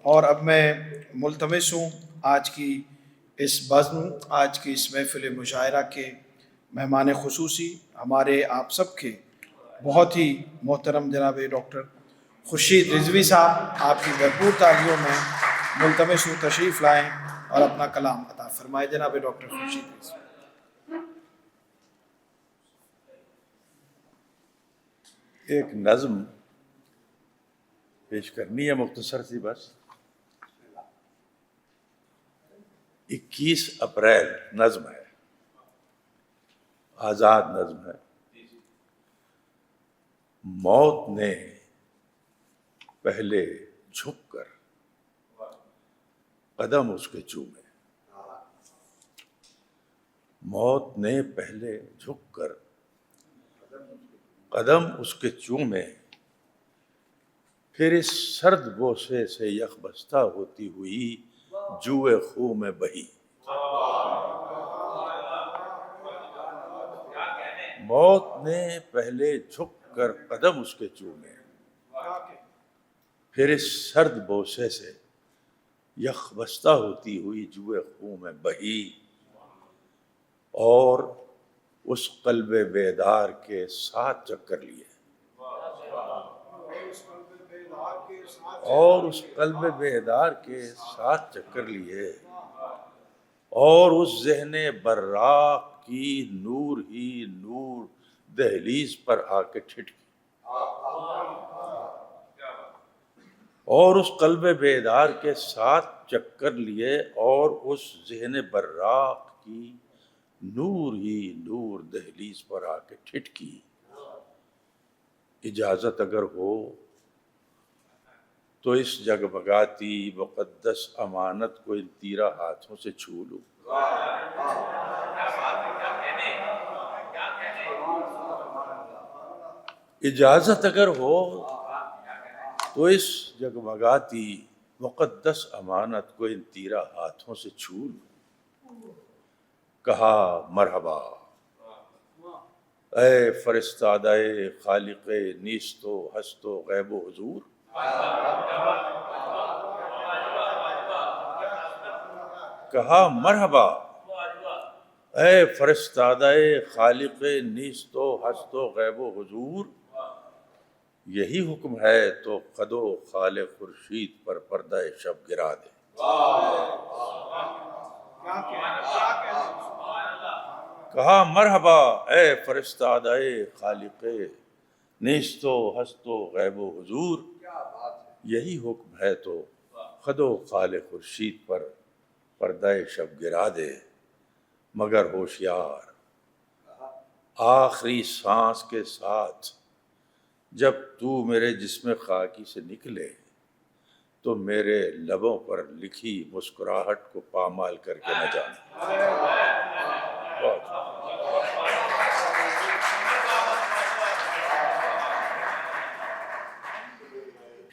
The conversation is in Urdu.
اور اب میں ملتمس ہوں آج کی اس بزم، آج کی اس محفل مشاعرہ کے مہمان خصوصی ہمارے آپ سب کے بہت ہی محترم جناب ڈاکٹر خورشید رضوی صاحب، آپ کی بھرپور تعلیوں میں ملتمس ہوں تشریف لائیں اور اپنا کلام عطا فرمائے جناب ڈاکٹر خورشید رضوی۔ ایک نظم پیش کرنی ہے مختصر سی بس۔ 21 اپریل نظم ہے، آزاد نظم ہے۔ موت نے پہلے جھک کر قدم اس کے چومے، موت نے پہلے جھک کر قدم اس کے چومے، پھر اس سرد بوسے سے یخ بستہ ہوتی ہوئی جوئے خوں میں بہی۔ موت نے پہلے جھک کر قدم اس کے چومے، پھر اس سرد بوسے سے یخ بستہ ہوتی ہوئی جوئے خوں میں بہی، اور اس قلب بیدار کے 7 چکر لیے، اور اس قلب بیدار کے 7 چکر لیے، اور اس ذہن براق کی نور ہی نور دہلیز پر آ کے ٹھٹکی، اور اس قلب بیدار کے 7 چکر لیے، اور اس ذہن براق کی نور ہی نور دہلیز پر آ کے ٹھٹکی۔ اجازت اگر ہو تو اس جگمگاتی مقدس امانت کو ان تیرہ ہاتھوں سے چھو لوں۔ اجازت اگر ہو تو اس جگمگاتی مقدس امانت کو ان تیرہ ہاتھوں سے چھو لوں۔ کہا مرحبا اے فرستادہ خالق نیست و ہست و غیب و حضور، کہا مرحبا اے فرستادہ خالق نیست و ہست و غیب و حضور، یہی حکم ہے تو خد و خال خورشید پر پردہ شب گرا دے۔ کہا مرحبا اے فرستادہ خالق نیست و ہست و غیب و حضور، یہی حکم ہے تو خد و خال خورشید پر پردہ شب گرا دے۔ مگر ہوشیار آخری سانس کے ساتھ جب تو میرے جسم خاکی سے نکلے تو میرے لبوں پر لکھی مسکراہٹ کو پامال کر کے نہ جانا۔